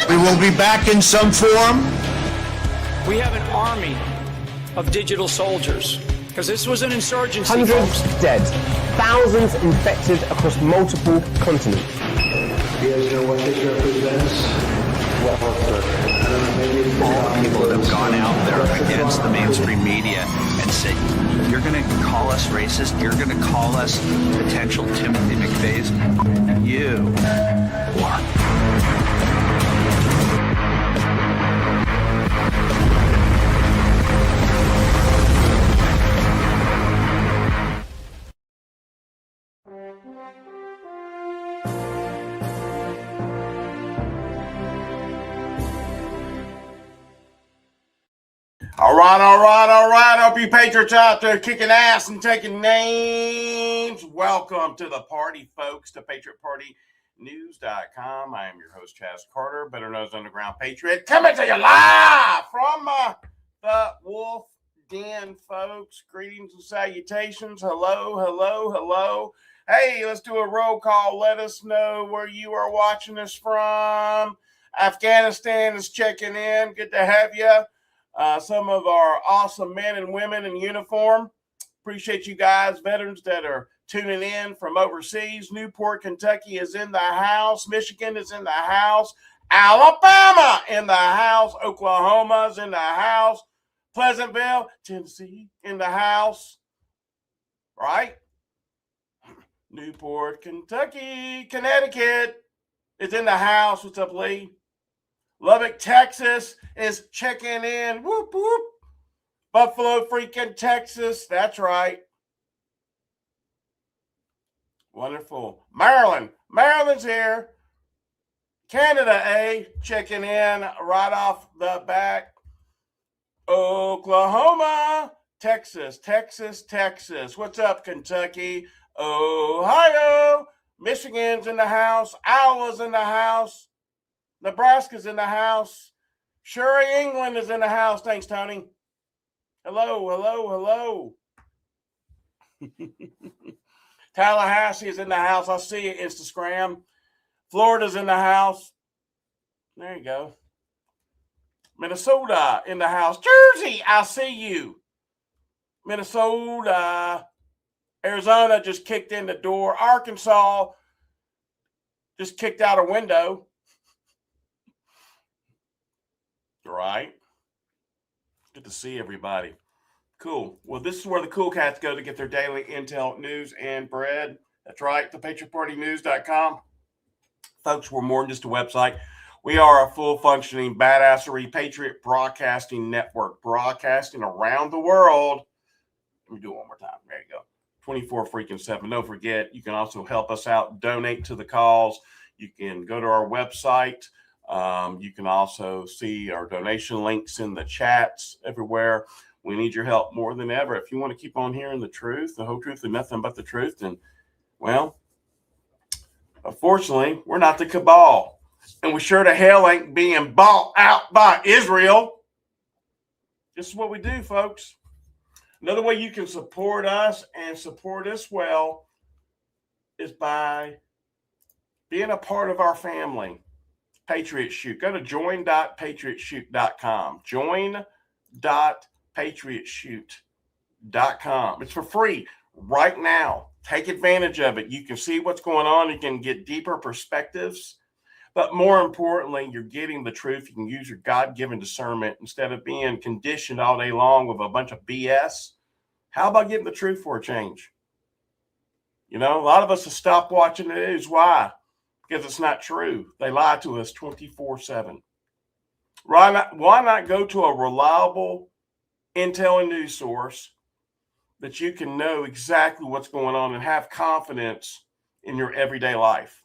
We will be back in some form. We have an army of digital soldiers because this was an insurgency. Hundreds dead, thousands infected across multiple continents. You guys know what this represents? All people that have gone out there against the mainstream media and said, you're going to call us racist, you're going to call us potential Timothy McVeighs, you are. All right. Hope you Patriots out there kicking ass and taking names. Welcome to the party, folks, to PatriotPartyNews.com. I am your host, Chaz Carter, better known as Underground Patriot, coming to you live from the Wolf Den, folks. Greetings and salutations. Hello. Hey, let's do a roll call. Let us know where you are watching us from. Afghanistan is checking in. Good to have you. Some of our awesome men and women in uniform. Appreciate you guys, veterans that are tuning in from overseas. Newport, Kentucky is in the house. Michigan is in the house. Alabama in the house. Oklahoma's in the house. Pleasantville, Tennessee in the house. Right? Newport, Kentucky, Connecticut is in the house. What's up, Lee? Lubbock, Texas is checking in. Whoop, whoop. Buffalo, freaking Texas. That's right. Wonderful. Maryland's here. Canada, checking in right off the back. Oklahoma, Texas. What's up, Kentucky? Ohio, Michigan's in the house. Iowa's in the house. Nebraska's in the house. Surrey, England is in the house. Thanks, Tony. Hello. Tallahassee is in the house. I see it, Instagram. Florida's in the house. There you go. Minnesota in the house. Jersey, I see you. Minnesota. Arizona just kicked in the door. Arkansas just kicked out a window. Right. Good to see everybody. Cool. Well, this is where the cool cats go to get their daily intel, news, and bread. That's right. The PatriotPartyNews.com. Folks, we're more than just a website. We are a full functioning badassery Patriot broadcasting network, broadcasting around the world. Let me do it one more time. There you go. 24/7. Don't forget, you can also help us out, donate to the cause. You can go to our website. You can also see our donation links in the chats everywhere. We need your help more than ever. If you want to keep on hearing the truth, the whole truth, and nothing but the truth, then, well, unfortunately, we're not the cabal. And we sure to hell ain't being bought out by Israel. This is what we do, folks. Another way you can support us and support us well is by being a part of our family. Patriot Shoot. Go to join.patriotshoot.com. Join.patriotshoot.com. It's for free right now. Take advantage of it. You can see what's going on. You can get deeper perspectives. But more importantly, you're getting the truth. You can use your God-given discernment instead of being conditioned all day long with a bunch of BS. How about getting the truth for a change? You know, a lot of us have stopped watching the news. Why? because it's not true. They lie to us 24/7. Why not go to a reliable intel and news source that you can know exactly what's going on and have confidence in your everyday life?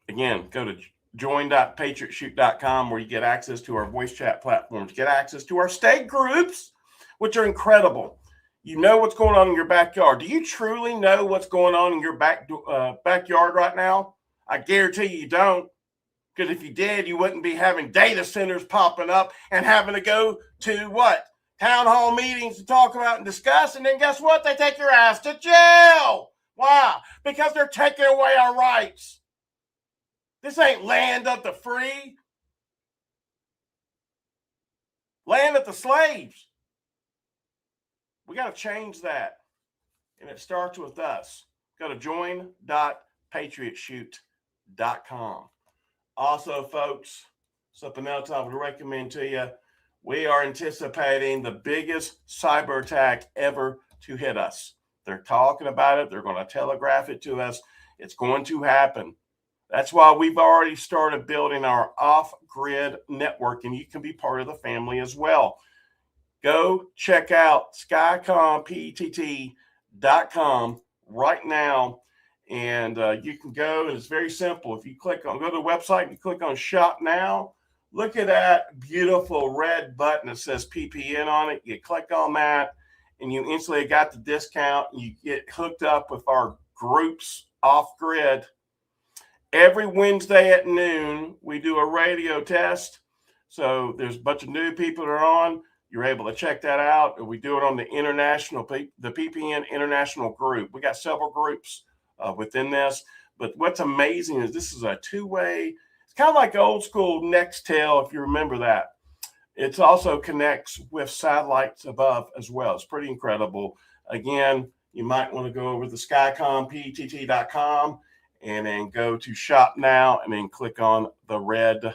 Again, go to join.patriotshoot.com where you get access to our voice chat platforms, get access to our state groups, which are incredible. You know what's going on in your backyard. Do you truly know what's going on in your backyard right now? I guarantee you don't. Because if you did, you wouldn't be having data centers popping up and having to go to what? Town hall meetings to talk about and discuss. And then guess what? They take your ass to jail. Why? Because they're taking away our rights. This ain't land of the free. Land of the slaves. We got to change that. And it starts with us. Go to join.patriotshoot.com. Also, folks, something else I would recommend to you. We are anticipating the biggest cyber attack ever to hit us. They're talking about it. They're going to telegraph it to us. It's going to happen. That's why we've already started building our off-grid network, and you can be part of the family as well. Go check out skycompett.com right now. And you can go, and it's very simple. If you go to the website, you click on Shop Now. Look at that beautiful red button that says PPN on it. You click on that, and you instantly got the discount. You get hooked up with our groups off grid. Every Wednesday at noon, we do a radio test. So there's a bunch of new people that are on. You're able to check that out. We do it on the PPN International group. We got several groups within this. But what's amazing is this is a two-way. It's kind of like old school Nextel, if you remember that. It also connects with satellites above as well. It's pretty incredible. Again, you might want to go over to skycompett.com and then go to Shop Now and then click on the red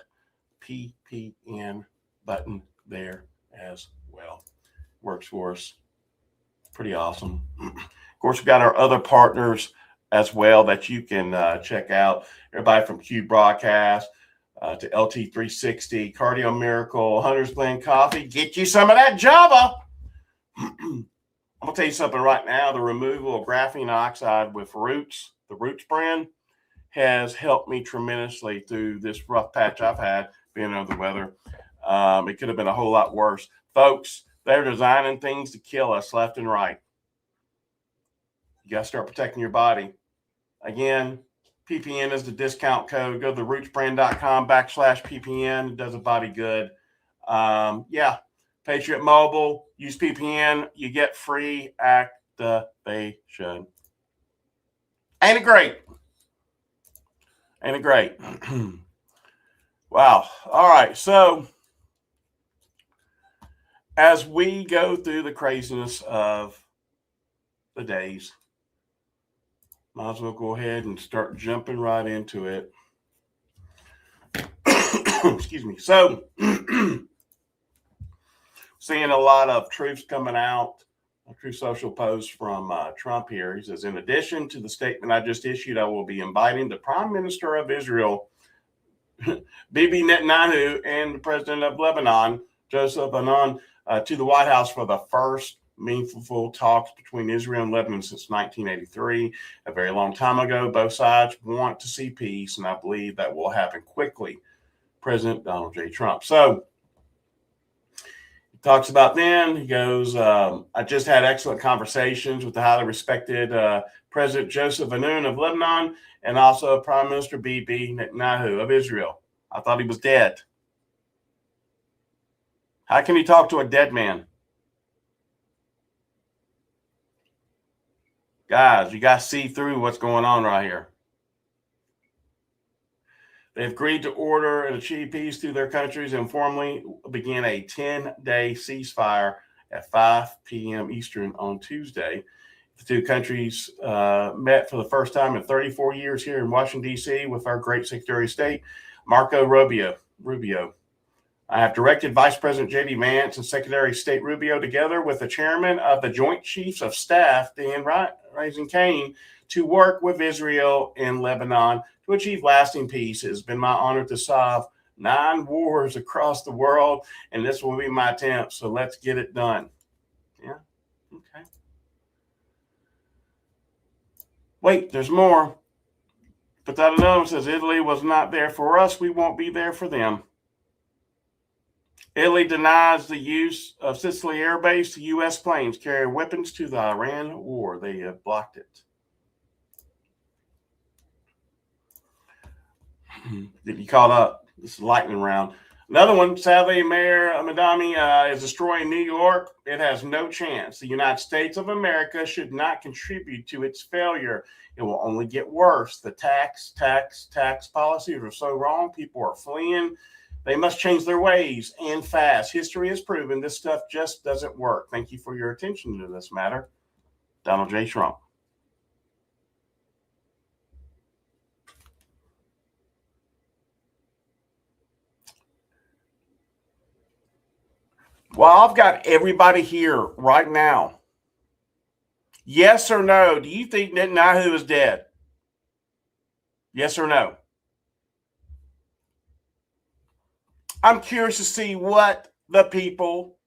PPN button there as well. Works for us. Pretty awesome. Of course, we've got our other partners as well that you can check out. Everybody from Q Broadcast to LT360, Cardio Miracle, Hunter's Blend Coffee. Get you some of that Java. I'm going to tell you something right now. The removal of graphene oxide with Roots, the Roots brand, has helped me tremendously through this rough patch I've had being under the weather. It could have been a whole lot worse. Folks, they're designing things to kill us left and right. You got to start protecting your body. Again, PPN is the discount code. Go to theRootsBrand.com/PPN. It does a body good. Yeah, Patriot Mobile. Use PPN. You get free activation. Ain't it great? Ain't it great? Wow. All right. So as we go through the craziness of the days, might as well go ahead and start jumping right into it. Excuse me. So seeing a lot of truths coming out, a True Social post from Trump here. He says, in addition to the statement I just issued, I will be inviting the Prime Minister of Israel, Bibi Netanyahu, and the President of Lebanon, Joseph Aoun, to the White House for the first meaningful talks between Israel and Lebanon since 1983, a very long time ago. Both sides want to see peace, and I believe that will happen quickly. President Donald J. Trump. So he talks about then, he goes, I just had excellent conversations with the highly respected President Joseph Aoun of Lebanon and also Prime Minister Bibi Netanyahu of Israel. I thought he was dead. How can you talk to a dead man? Guys, you got to see through what's going on right here. They've agreed to order and achieve peace through their countries and formally begin a 10-day ceasefire at 5 p.m. Eastern on Tuesday. The two countries met for the first time in 34 years here in Washington, D.C. with our great Secretary of State, Marco Rubio. I have directed Vice President J.D. Vance and Secretary of State Rubio, together with the chairman of the Joint Chiefs of Staff, Dan Rising Kane, to work with Israel and Lebanon to achieve lasting peace. It has been my honor to solve 9 wars across the world, and this will be my attempt. So let's get it done. Yeah. Okay. Wait, there's more. But that another one says Italy was not there for us. We won't be there for them. Italy denies the use of Sicily Air Base to U.S. planes carry weapons to the Iran war. They have blocked it. Get you caught up. This is lightning round. Another one, sadly, Mayor Madami is destroying New York. It has no chance. The United States of America should not contribute to its failure. It will only get worse. The tax policies are so wrong. People are fleeing. They must change their ways and fast. History has proven this stuff just doesn't work. Thank you for your attention to this matter. Donald J. Trump. Well, I've got everybody here right now. Yes or no? Do you think Netanyahu is dead? Yes or no? I'm curious to see what the people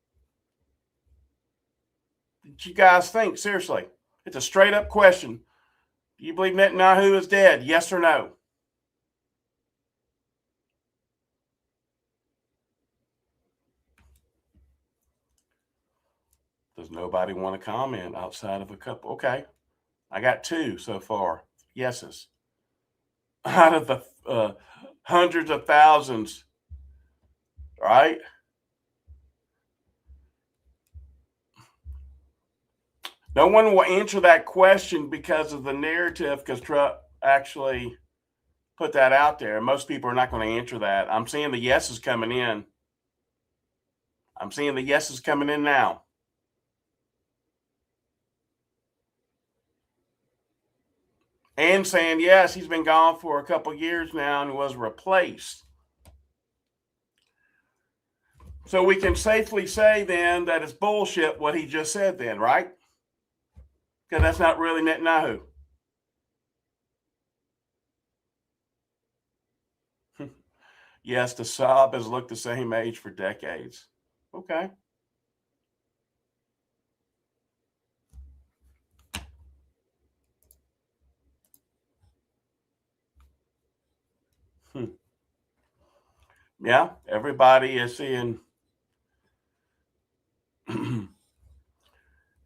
that you guys think. Seriously, it's a straight up question. Do you believe Netanyahu is dead? Yes or no? Does nobody want to comment outside of a couple? Okay. I got 2 so far. Yeses. Out of the hundreds of thousands. Right? No one will answer that question because of the narrative, because Trump actually put that out there. Most people are not going to answer that. I'm seeing the yeses coming in. I'm seeing the yeses coming in now. And saying, yes, he's been gone for a couple years now and was replaced. So we can safely say then that it's bullshit what he just said then, right? Because that's not really Netanyahu. Yes, the Saab has looked the same age for decades. Okay. Yeah, everybody is seeing.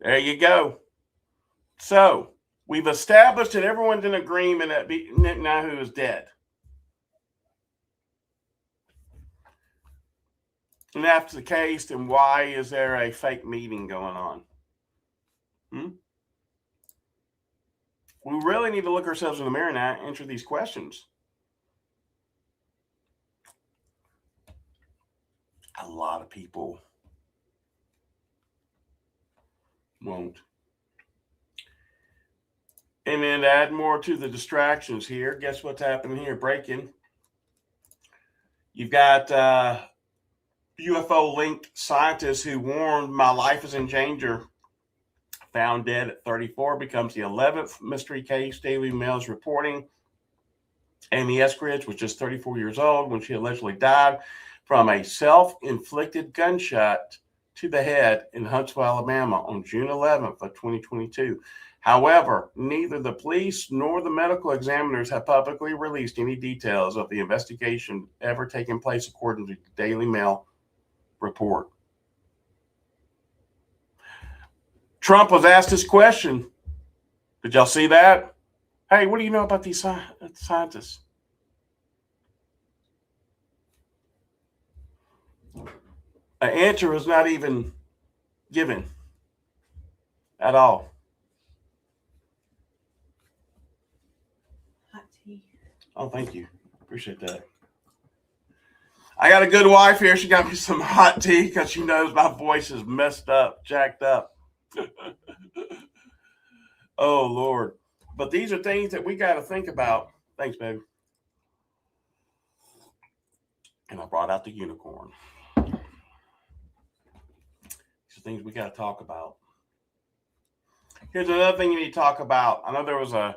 There you go. So we've established that everyone's in agreement that Netanyahu is dead. And that's the case, then why is there a fake meeting going on? We really need to look ourselves in the mirror now and answer these questions. A lot of people won't. And then to add more to the distractions here, guess what's happening here? Breaking. You've got UFO-linked scientists who warned my life is in danger, found dead at 34, becomes the 11th mystery case. Daily Mail is reporting Amy Eskridge was just 34 years old when she allegedly died from a self-inflicted gunshot to the head in Huntsville, Alabama on June 11th of 2022. However, neither the police nor the medical examiners have publicly released any details of the investigation ever taking place, according to the Daily Mail report. Trump was asked this question. Did y'all see that? Hey, what do you know about these scientists? An answer was not even given at all. Hot tea. Oh, thank you. Appreciate that. I got a good wife here. She got me some hot tea because she knows my voice is messed up, jacked up. Oh, Lord. But these are things that we got to think about. Thanks, baby. And I brought out the unicorn. These are things we got to talk about. Here's another thing you need to talk about. I know there was a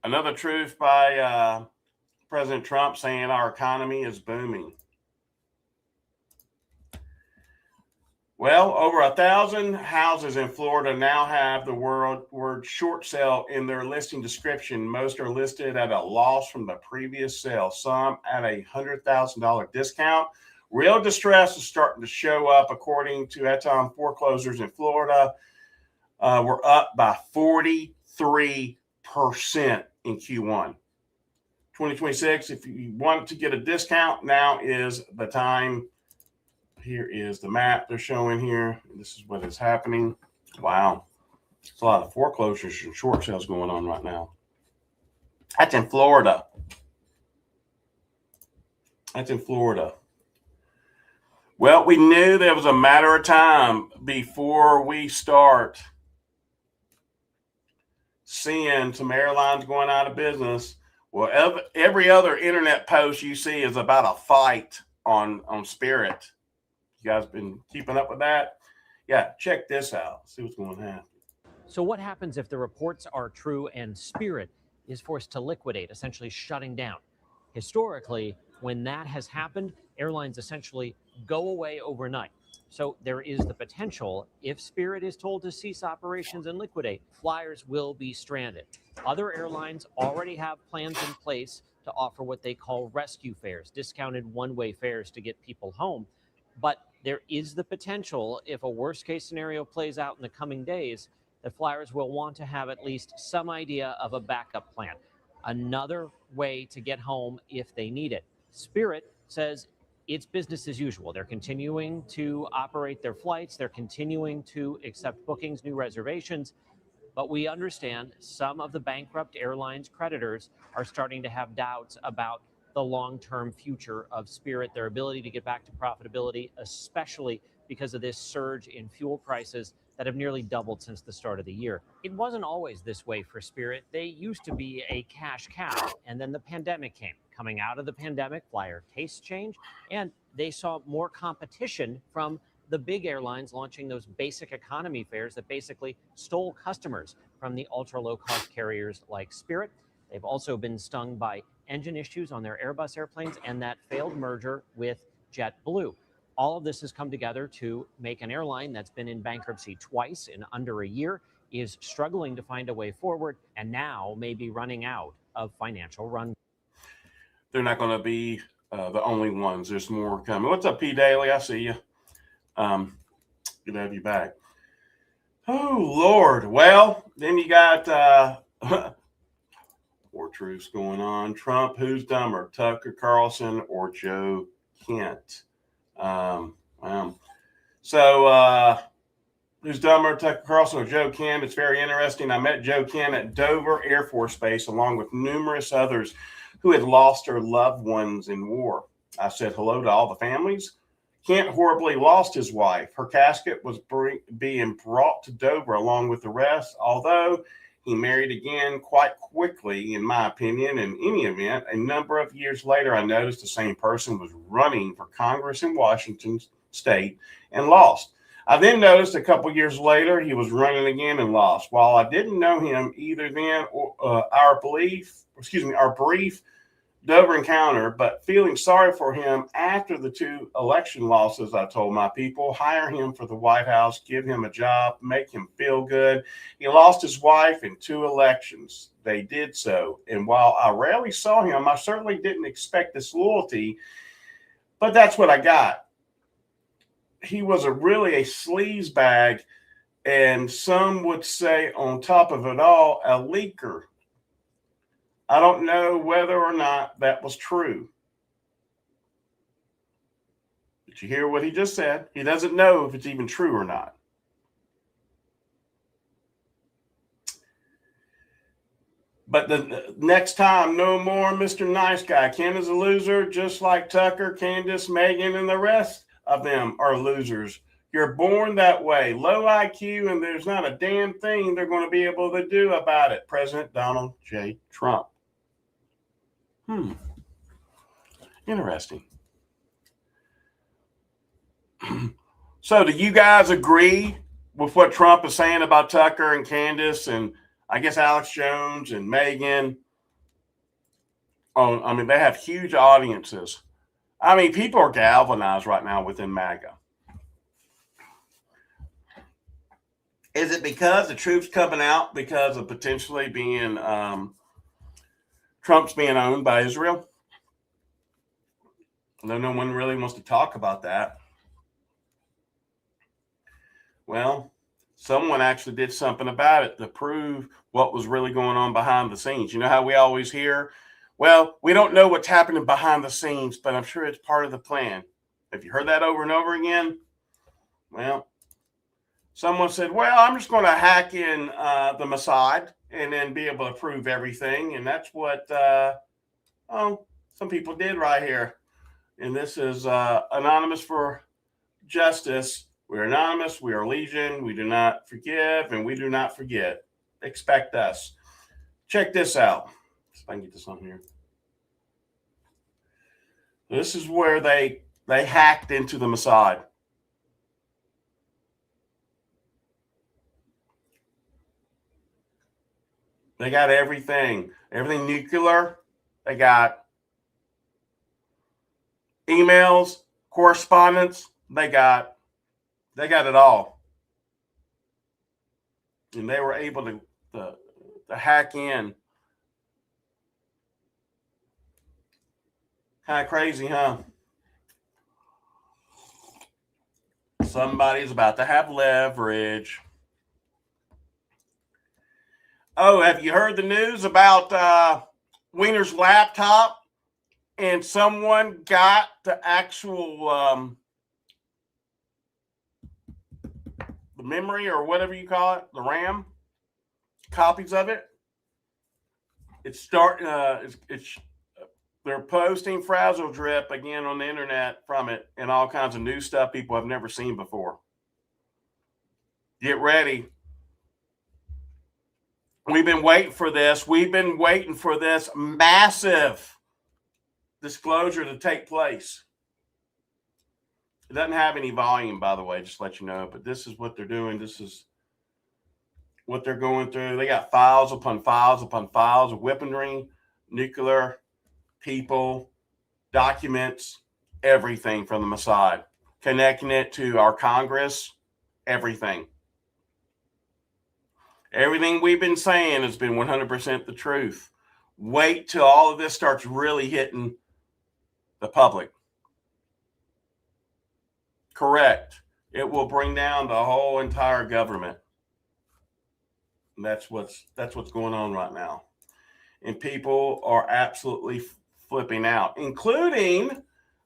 Another truth by President Trump saying our economy is booming. Well, over 1,000 houses in Florida now have the word short sale in their listing description. Most are listed at a loss from the previous sale, some at a $100,000 discount. Real distress is starting to show up, according to Eton foreclosures in Florida. We're up by 43% in Q1. 2026, if you want to get a discount, now is the time. Here is the map they're showing here. This is what is happening. Wow. There's a lot of foreclosures and short sales going on right now. That's in Florida. That's in Florida. Well, we knew there was a matter of time before we start seeing some airlines going out of business. Well, every other internet post you see is about a fight on Spirit. You guys been keeping up with that? Yeah, check this out. See what's going to happen. So what happens if the reports are true and Spirit is forced to liquidate, essentially shutting down? Historically, when that has happened, airlines essentially go away overnight. So there is the potential, if Spirit is told to cease operations and liquidate, flyers will be stranded. Other airlines already have plans in place to offer what they call rescue fares, discounted one-way fares to get people home. But there is the potential, if a worst-case scenario plays out in the coming days, that flyers will want to have at least some idea of a backup plan, another way to get home if they need it. Spirit says it's business as usual. They're continuing to operate their flights. They're continuing to accept bookings, new reservations. But we understand some of the bankrupt airlines' creditors are starting to have doubts about the long-term future of Spirit, their ability to get back to profitability, especially because of this surge in fuel prices that have nearly doubled since the start of the year. It wasn't always this way for Spirit. They used to be a cash cow, and then the pandemic came. Coming out of the pandemic, flyer tastes changed, and they saw more competition from the big airlines launching those basic economy fares that basically stole customers from the ultra-low-cost carriers like Spirit. They've also been stung by engine issues on their Airbus airplanes and that failed merger with JetBlue. All of this has come together to make an airline that's been in bankruptcy twice in under a year, is struggling to find a way forward, and now may be running out of financial run. They're not going to be the only ones. There's more coming. What's up, P. Daly? I see you. Good to have you back. Oh, Lord. Well, then you got more truths going on. Trump, who's dumber, Tucker Carlson or Joe Kent? So who's dumber, Tucker Carlson or Joe Kent? It's very interesting. I met Joe Kent at Dover Air Force Base along with numerous others who had lost their loved ones in war. I said hello to all the families. Kent horribly lost his wife. Her casket was being brought to Dover along with the rest, although he married again quite quickly, in my opinion. In any event, a number of years later, I noticed the same person was running for Congress in Washington State and lost. I then noticed a couple years later he was running again and lost. While I didn't know him either then or our brief Dover encounter, but feeling sorry for him after the two election losses, I told my people, hire him for the White House, give him a job, make him feel good. He lost his wife in 2 elections. They did so. And while I rarely saw him, I certainly didn't expect this loyalty, but that's what I got. He was really a sleazebag, and some would say on top of it all, a leaker. I don't know whether or not that was true. Did you hear what he just said? He doesn't know if it's even true or not. But the next time, no more Mr. Nice Guy. Ken is a loser, just like Tucker, Candace, Megan, and the rest of them are losers. You're born that way, low IQ, and there's not a damn thing they're going to be able to do about it. President Donald J. Trump. Interesting. So do you guys agree with what Trump is saying about Tucker and Candace and I guess Alex Jones and Megan Oh, I mean, they have huge audiences. I mean, people are galvanized right now within MAGA. Is it because the troops coming out because of potentially being Trump's being owned by Israel? No one really wants to talk about that. Well, someone actually did something about it to prove what was really going on behind the scenes. You know how we always hear, well, we don't know what's happening behind the scenes, but I'm sure it's part of the plan. Have you heard that over and over again? Well, someone said, well, I'm just going to hack in the Mossad and then be able to prove everything. And that's what some people did right here. And this is Anonymous for Justice. We're anonymous. We are legion. We do not forgive and we do not forget. Expect us. Check this out. See if I can get this on here. This is where they hacked into the Mossad. They got everything nuclear. They got emails, correspondence. They got it all. And they were able to hack in. Kind of crazy, huh? Somebody's about to have leverage. Oh, have you heard the news about Wiener's laptop? And someone got the actual the memory or whatever you call it, the RAM, copies of it. They're posting frazzle drip again on the internet from it and all kinds of new stuff people have never seen before. Get ready. We've been waiting for this. We've been waiting for this massive disclosure to take place. It doesn't have any volume, by the way, just to let you know, but this is what they're doing. This is what they're going through. They got files upon files upon files of weaponry, nuclear, people, documents, everything from the Mossad, connecting it to our Congress, everything. Everything we've been saying has been 100% the truth. Wait till all of this starts really hitting the public. Correct. It will bring down the whole entire government. And that's what's going on right now. And people are absolutely flipping out, including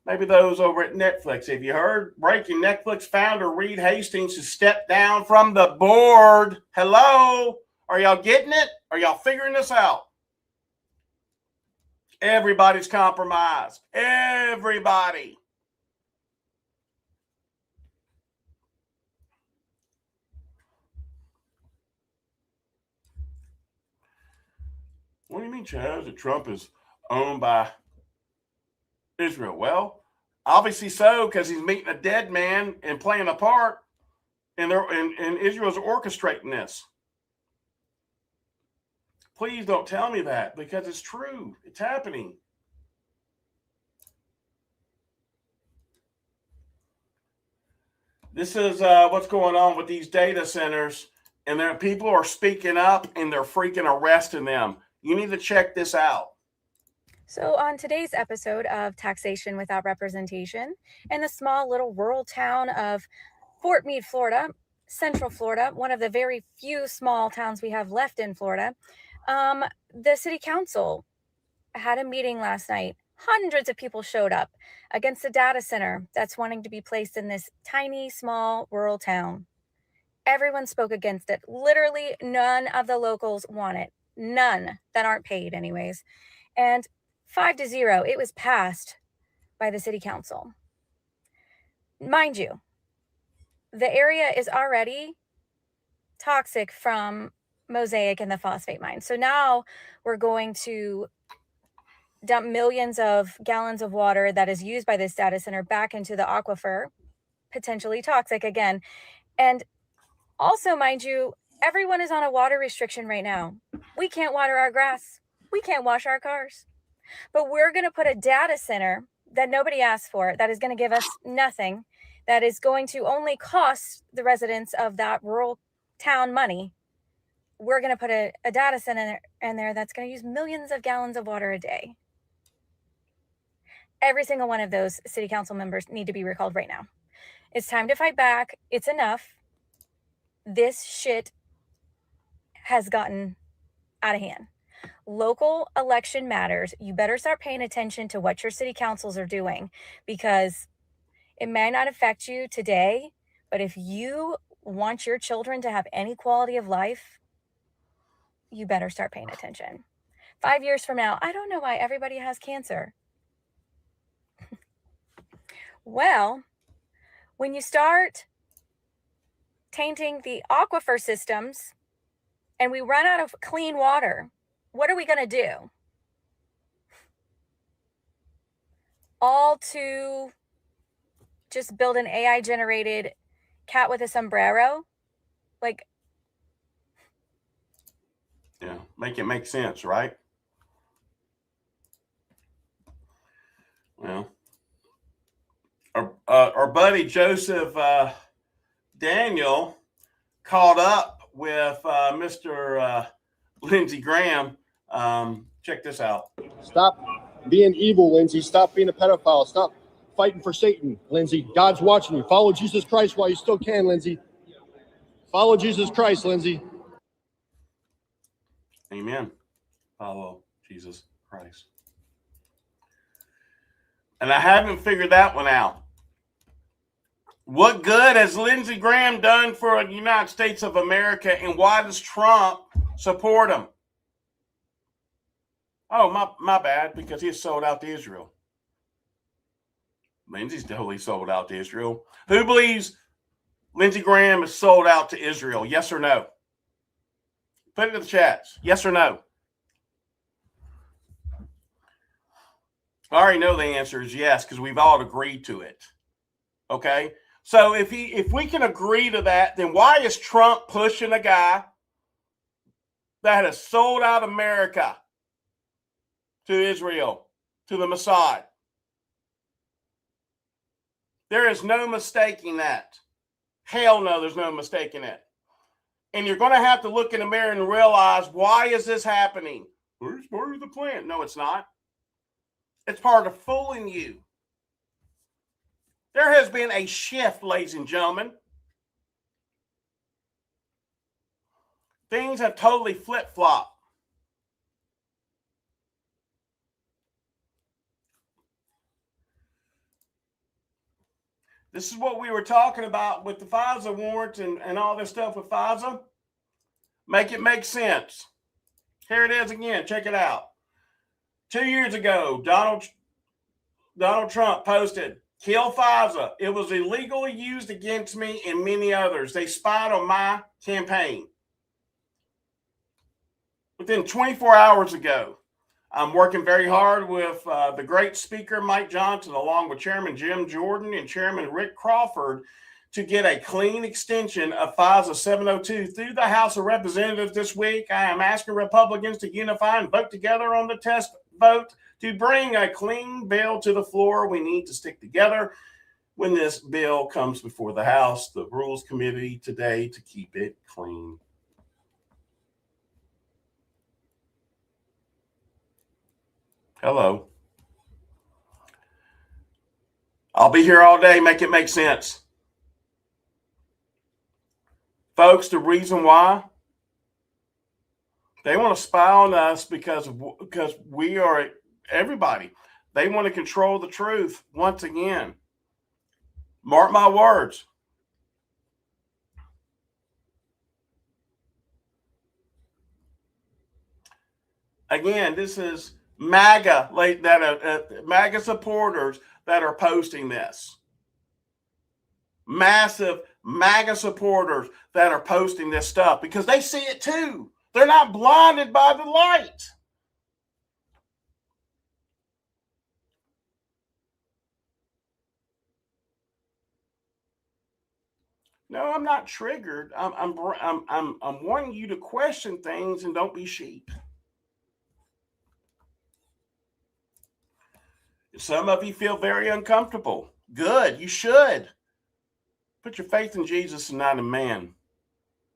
maybe those over at Netflix. Have you heard breaking? Netflix founder Reed Hastings has stepped down from the board. Hello? Are y'all getting it? Are y'all figuring this out? Everybody's compromised. Everybody. What do you mean, Chaz, that Trump is owned by Israel? Well, obviously so, because he's meeting a dead man and playing a part, and Israel's orchestrating this. Please don't tell me that, because it's true. It's happening. This is what's going on with these data centers, and people are speaking up, and they're freaking arresting them. You need to check this out. So on today's episode of Taxation Without Representation, in the small little rural town of Fort Meade, Florida, Central Florida, one of the very few small towns we have left in Florida, the city council had a meeting last night. Hundreds of people showed up against a data center that's wanting to be placed in this tiny, small rural town. Everyone spoke against it. Literally none of the locals want it. None that aren't paid anyways. And 5-0, it was passed by the city council. Mind you, the area is already toxic from Mosaic and the phosphate mine. So now we're going to dump millions of gallons of water that is used by this data center back into the aquifer, potentially toxic again. And also, mind you, everyone is on a water restriction right now. We can't water our grass. We can't wash our cars. But we're going to put a data center that nobody asked for, that is going to give us nothing, that is going to only cost the residents of that rural town money. We're going to put a data center in there that's going to use millions of gallons of water a day. Every single one of those city council members need to be recalled right now. It's time to fight back. It's enough. This shit has gotten out of hand. Local election matters. You better start paying attention to what your city councils are doing, because it may not affect you today, but if you want your children to have any quality of life, you better start paying attention. 5 years from now, I don't know why everybody has cancer. Well, when you start tainting the aquifer systems and we run out of clean water, what are we going to do? All to just build an AI generated cat with a sombrero? Like, Yeah, make it make sense, right? Well, our buddy Joseph Daniel caught up with Mr. Lindsey Graham. Check this out. Stop being evil, Lindsey. Stop being a pedophile. Stop fighting for Satan, Lindsey. God's watching you. Follow Jesus Christ while you still can, Lindsey. Follow Jesus Christ, Lindsey. Amen. Follow Jesus Christ. And I haven't figured that one out. What good has Lindsey Graham done for the United States of America, and why does Trump support him? Oh, my bad, because he's sold out to Israel. Lindsey's totally sold out to Israel. Who believes Lindsey Graham is sold out to Israel? Yes or no? Put it in the chats. Yes or no? I already know the answer is yes, because we've all agreed to it. Okay? So if we can agree to that, then why is Trump pushing a guy that has sold out America to Israel, to the Mossad? There is no mistaking that. Hell no, there's no mistaking it. And you're going to have to look in the mirror and realize, why is this happening? It's part of the plan. No, it's not. It's part of fooling you. There has been a shift, ladies and gentlemen. Things have totally flip-flopped. This is what we were talking about with the FISA warrants and all this stuff with FISA. Make it make sense. Here it is again. Check it out. 2 years ago, Donald Trump posted, "Kill FISA. It was illegally used against me and many others. They spied on my campaign." Within 24 hours ago, I'm working very hard with the great speaker, Mike Johnson, along with Chairman Jim Jordan and Chairman Rick Crawford, to get a clean extension of FISA 702 through the House of Representatives this week. I am asking Republicans to unify and vote together on the test vote to bring a clean bill to the floor. We need to stick together when this bill comes before the House, the Rules Committee today, to keep it clean. Hello. I'll be here all day. Make it make sense. Folks, the reason why they want to spy on us because we are everybody. They want to control the truth once again. Mark my words. Again, this is MAGA MAGA supporters that are posting this. Massive MAGA supporters that are posting this stuff because they see it too. They're not blinded by the light. No, I'm not triggered. I'm wanting you to question things and don't be sheep. some of you feel very uncomfortable. Good, you should. Put your faith in Jesus and not in man.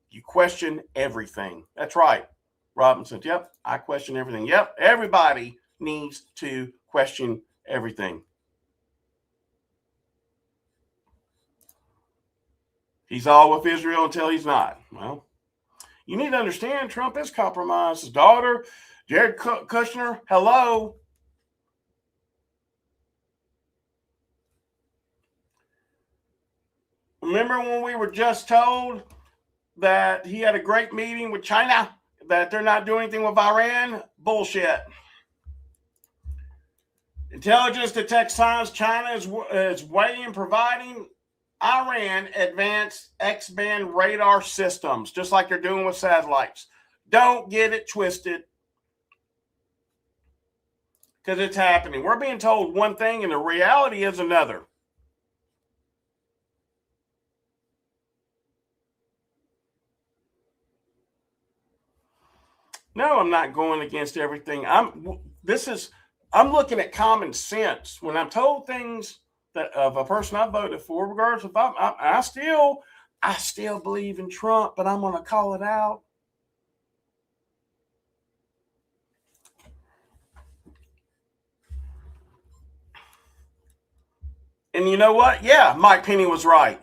You question everything. That's right. Robinson, yep, I question everything. Yep, everybody needs to question everything. He's all with Israel until he's not. Well, you need to understand Trump is compromised. His daughter, Jared Kushner, hello. Remember when we were just told that he had a great meeting with China, that they're not doing anything with Iran? Bullshit. Intelligence detects signs China is waiting and providing Iran advanced X-band radar systems, just like they're doing with satellites. Don't get it twisted, because it's happening. We're being told one thing and the reality is another. No, I'm not going against everything. I'm looking at common sense. When I'm told things that of a person I voted for, regardless if I still believe in Trump, but I'm going to call it out. And you know what? Yeah, Mike Penny was right.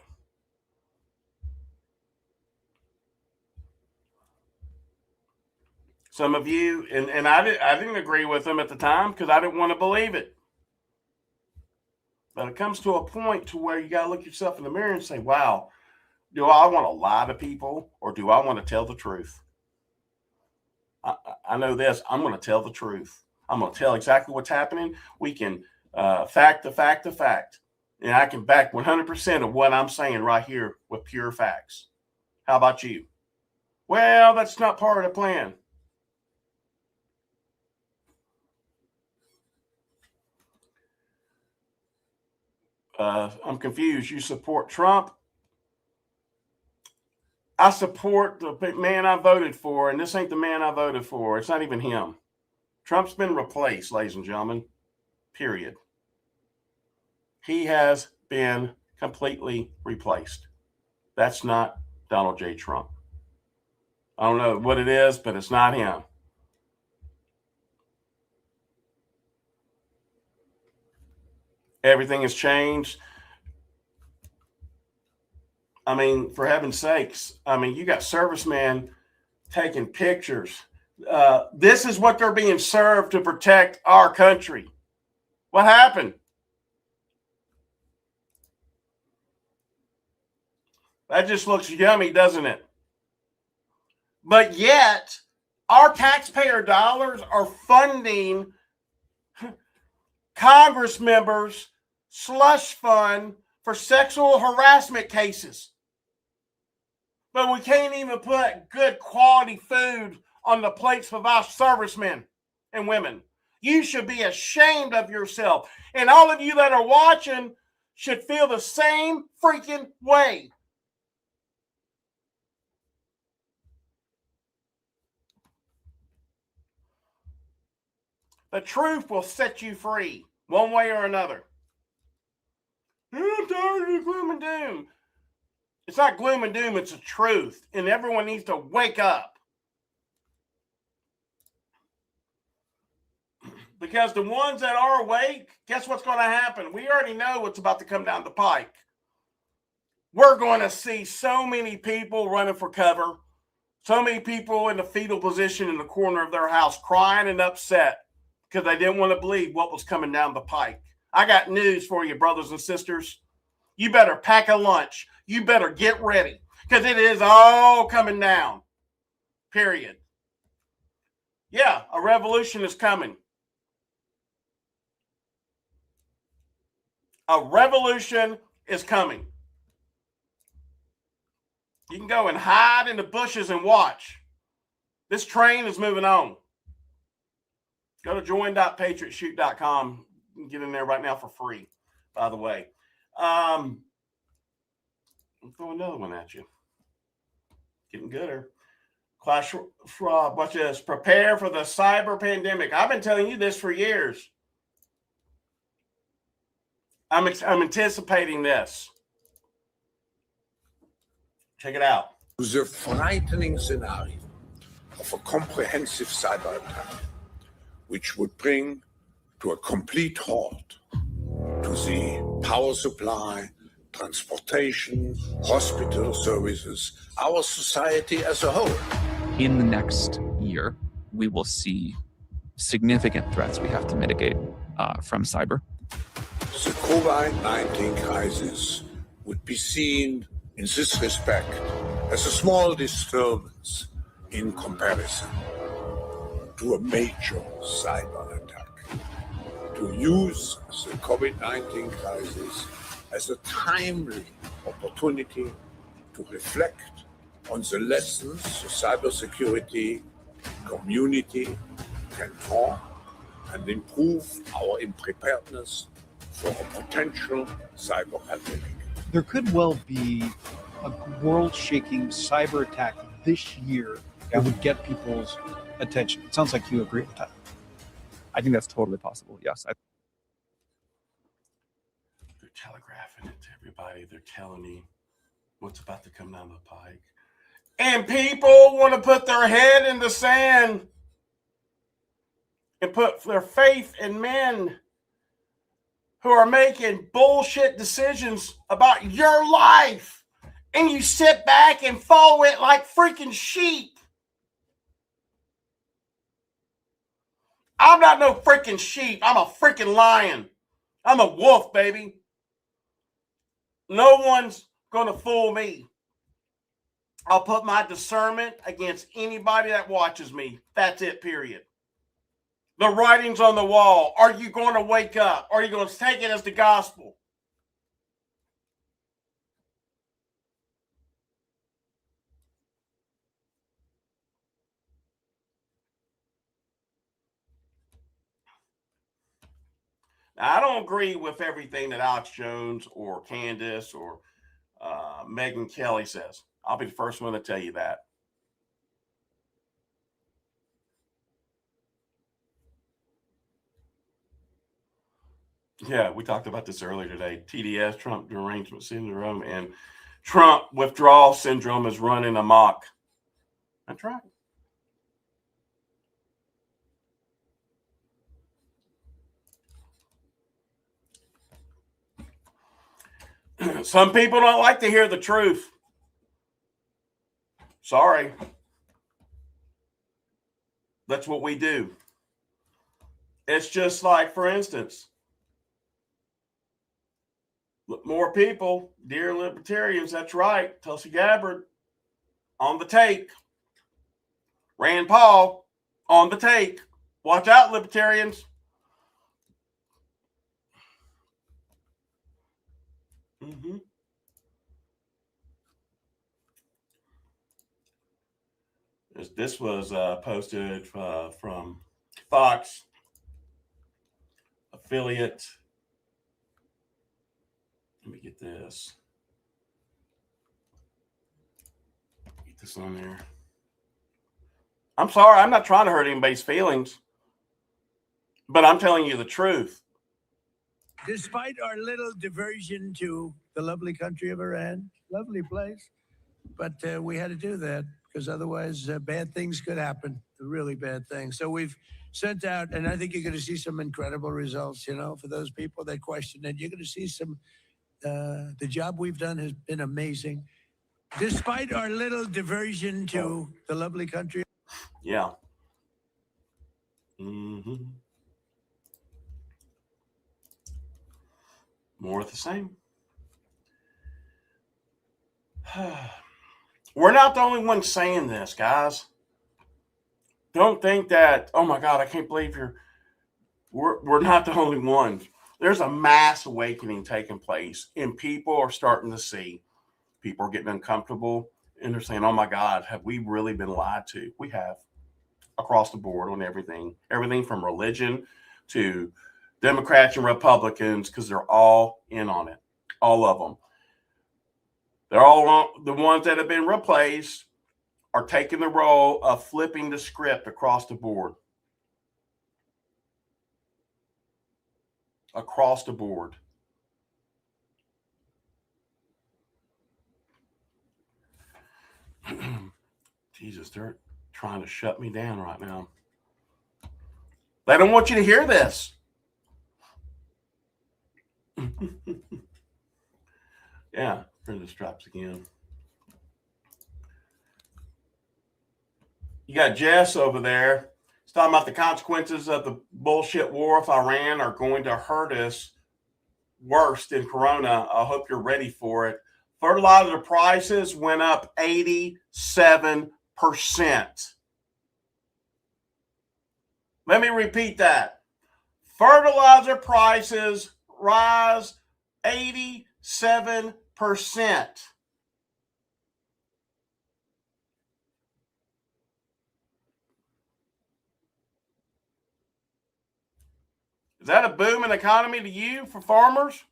Some of you, and I didn't agree with him at the time because I didn't want to believe it. But it comes to a point to where you got to look yourself in the mirror and say, wow, do I want to lie to people or do I want to tell the truth? I know this. I'm going to tell the truth. I'm going to tell exactly what's happening. We can fact the fact. And I can back 100% of what I'm saying right here with pure facts. How about you? Well, that's not part of the plan. I'm confused. You support Trump? I support the man I voted for, and this ain't the man I voted for. It's not even him. Trump's been replaced, ladies and gentlemen. Period. He has been completely replaced. That's not Donald J. Trump. I don't know what it is, but it's not him. Everything has changed. I mean, for heaven's sakes, I mean, you got servicemen taking pictures. This is what they're being served to protect our country. What happened? That just looks yummy, doesn't it? But yet, our taxpayer dollars are funding Congress members' slush fund for sexual harassment cases. But we can't even put good quality food on the plates of our servicemen and women. You should be ashamed of yourself. And all of you that are watching should feel the same freaking way. The truth will set you free, one way or another. I'm tired of gloom and doom. It's not gloom and doom, it's the truth. And everyone needs to wake up. Because the ones that are awake, guess what's going to happen? We already know what's about to come down the pike. We're going to see so many people running for cover. So many people in the fetal position in the corner of their house crying and upset because they didn't want to believe what was coming down the pike. I got news for you, brothers and sisters. You better pack a lunch. You better get ready because it is all coming down. Period. Yeah, a revolution is coming. A revolution is coming. You can go and hide in the bushes and watch. This train is moving on. Go to join.patriotshoot.com and get in there right now for free, by the way. I'll throw another one at you. Getting gooder. Klaus Schwab, watch this. Prepare for the cyber pandemic. I've been telling you this for years. I'm anticipating this. Check it out. The frightening scenario of a comprehensive cyber attack, which would bring to a complete halt to the power supply, transportation, hospital services, our society as a whole. In the next year, we will see significant threats we have to mitigate from cyber. The COVID-19 crisis would be seen in this respect as a small disturbance in comparison to a major cyber attack. To use the COVID-19 crisis as a timely opportunity to reflect on the lessons the cybersecurity community can draw and improve our preparedness for a potential cyber pandemic. There could well be a world-shaking cyber attack this year that would get people's attention. It sounds like you agree with that. I think that's totally possible, yes. They're telegraphing it to everybody. They're telling me what's about to come down the pike. And people want to put their head in the sand and put their faith in men who are making bullshit decisions about your life. And you sit back and follow it like freaking sheep. I'm not no freaking sheep. I'm a freaking lion. I'm a wolf, baby. No one's going to fool me. I'll put my discernment against anybody that watches me. That's it, period. The writing's on the wall. Are you going to wake up? Are you going to take it as the gospel? Now, I don't agree with everything that Alex Jones or Candace or Megyn Kelly says. I'll be the first one to tell you that. Yeah, we talked about this earlier today. TDS, Trump derangement syndrome, and Trump withdrawal syndrome is running amok. That's right. Some people don't like to hear the truth. Sorry. That's what we do. It's just like, for instance, more people, dear libertarians, that's right, Tulsi Gabbard on the take. Rand Paul on the take. Watch out, libertarians. Mm-hmm. This was posted from Fox affiliate. Let me get this. Get this on there. I'm sorry, I'm not trying to hurt anybody's feelings, but I'm telling you the truth. Despite our little diversion to the lovely country of Iran, lovely place, but we had to do that because otherwise bad things could happen, really bad things. So we've sent out, and I think you're going to see some incredible results, you know, for those people that question it. You're going to see some, the job we've done has been amazing. Despite our little diversion to the lovely country. Yeah. Mm-hmm. More of the same. We're not the only ones saying this, guys. Don't think that, oh my God, I can't believe we're not the only ones. There's a mass awakening taking place, and people are starting to see. People are getting uncomfortable, and they're saying, oh my God, have we really been lied to? We have, across the board on everything. Everything from religion to Democrats and Republicans, because they're all in on it. All of them. They're all the ones that have been replaced are taking the role of flipping the script across the board. Across the board. Jesus, they're trying to shut me down right now. They don't want you to hear this. Yeah, turn the straps again. You got Jess over there. He's talking about the consequences of the bullshit war with Iran are going to hurt us worse than Corona. I hope you're ready for it. Fertilizer prices went up 87%. Let me repeat that. Fertilizer prices rise 87%. Is that a booming economy to you for farmers?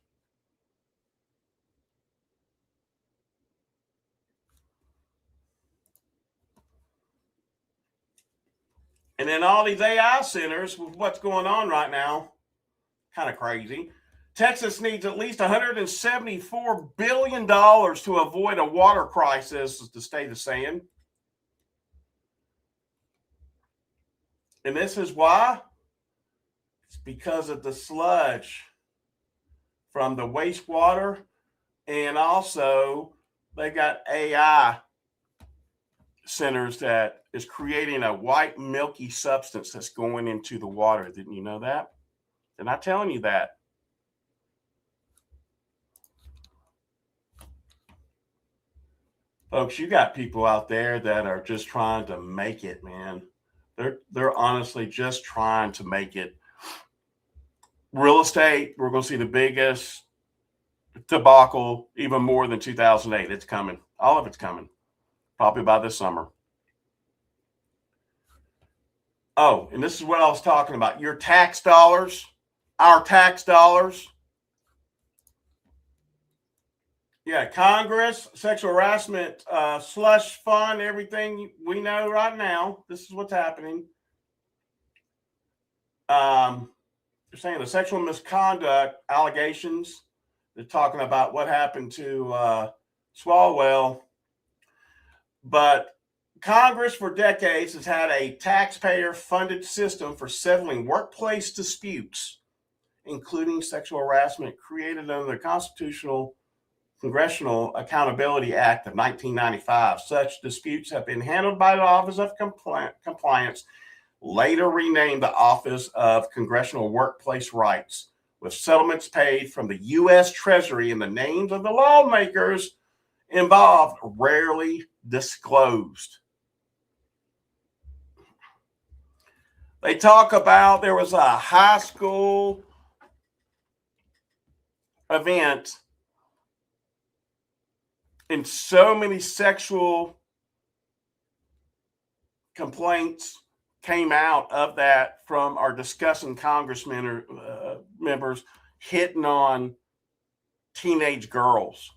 And then all these AI centers with what's going on right now, kind of crazy. Texas needs at least $174 billion to avoid a water crisis, the state is saying. And this is why? It's because of the sludge from the wastewater, and also they got AI centers that is creating a white milky substance that's going into the water. Didn't you know that? They're not telling you that. Folks, you got people out there that are just trying to make it, man. They're honestly just trying to make it. Real estate, we're going to see the biggest debacle, even more than 2008. It's coming. All of it's coming. Probably by this summer. Oh, and this is what I was talking about. Your tax dollars, our tax dollars. Yeah, Congress, sexual harassment, slush fund, everything we know right now. This is what's happening. They're saying the sexual misconduct allegations. They're talking about what happened to Swalwell. But Congress for decades has had a taxpayer-funded system for settling workplace disputes, including sexual harassment, created under the Congressional Accountability Act of 1995. Such disputes have been handled by the Office of Compliance, later renamed the Office of Congressional Workplace Rights, with settlements paid from the U.S. Treasury and the names of the lawmakers involved rarely disclosed. They talk about there was a high school event and so many sexual complaints came out of that from our discussing congressmen or members hitting on teenage girls.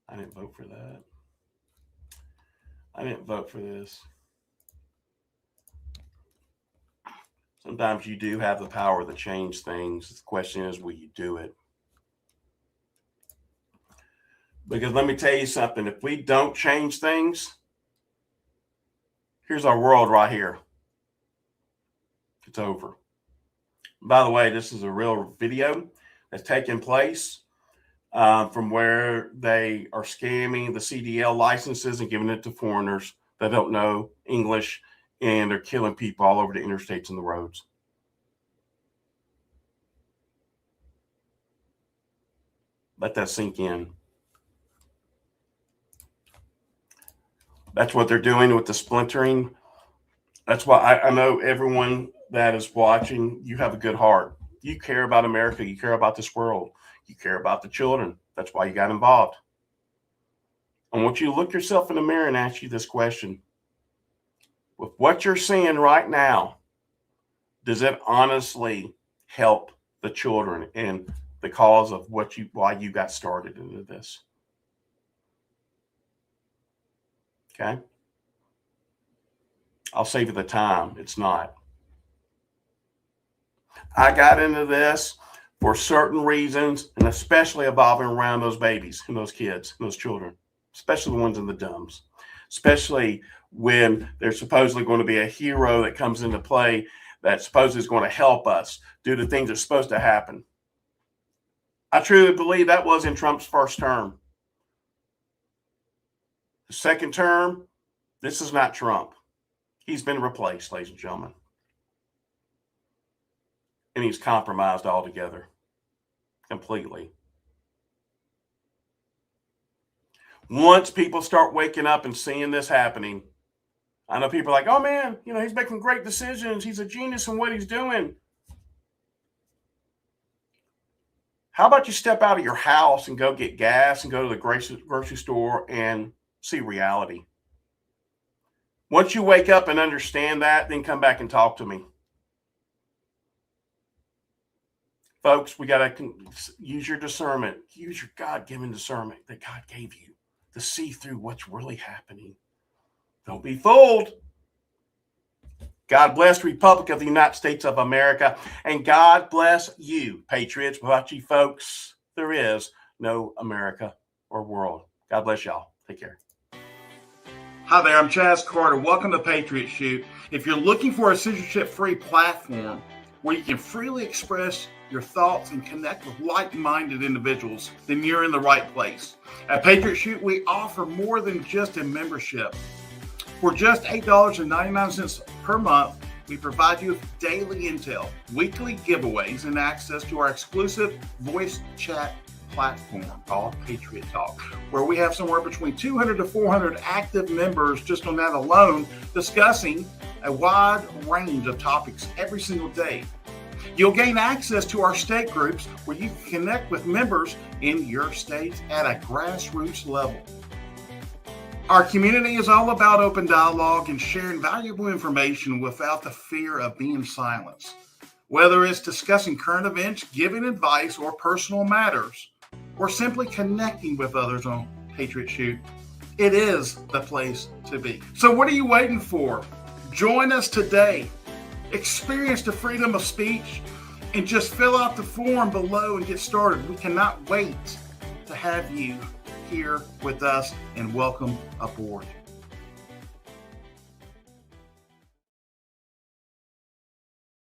I didn't vote for that. I didn't vote for this. Sometimes you do have the power to change things. The question is, will you do it? Because let me tell you something. If we don't change things, here's our world right here. It's over. By the way, this is a real video that's taking place from where they are scamming the CDL licenses and giving it to foreigners that don't know English, and they're killing people all over the interstates and the roads. Let that sink in. That's what they're doing with the splintering. That's why I know everyone that is watching, you have a good heart. You care about America. You care about this world. You care about the children. That's why you got involved. I want you to look yourself in the mirror and ask you this question. With what you're seeing right now, does it honestly help the children and the cause of why you got started into this? Okay. I'll save you the time. It's not. I got into this for certain reasons, and especially evolving around those babies and those kids, and those children, especially the ones in the dumbs, especially when there's supposedly going to be a hero that comes into play that supposedly is going to help us do the things that's supposed to happen. I truly believe that was in Trump's first term. The second term, this is not Trump. He's been replaced, ladies and gentlemen. And he's compromised altogether, completely. Once people start waking up and seeing this happening, I know people are like, oh man, he's making great decisions. He's a genius in what he's doing. How about you step out of your house and go get gas and go to the grocery store and see reality? Once you wake up and understand that, then come back and talk to me. Folks, we got to use your discernment. Use your God-given discernment that God gave you to see through what's really happening. Don't be fooled. God bless the Republic of the United States of America, and God bless you, patriots. Without you folks, there is no America or world. God bless y'all. Take care. Hi there, I'm Chaz Carter. Welcome to Patriot Shoot. If you're looking for a censorship-free platform where you can freely express your thoughts and connect with like-minded individuals, then you're in the right place. At Patriot Shoot, we offer more than just a membership. For just $8.99 per month, we provide you with daily intel, weekly giveaways, and access to our exclusive voice chat platform called Patriot Talk, where we have somewhere between 200 to 400 active members just on that alone, discussing a wide range of topics every single day. You'll gain access to our state groups where you can connect with members in your states at a grassroots level. Our community is all about open dialogue and sharing valuable information without the fear of being silenced. Whether it's discussing current events, giving advice, or personal matters, or simply connecting with others on Patriot Shoot, it is the place to be. So what are you waiting for? Join us today. Experience the freedom of speech and just fill out the form below and get started. We cannot wait to have you here with us, and welcome aboard.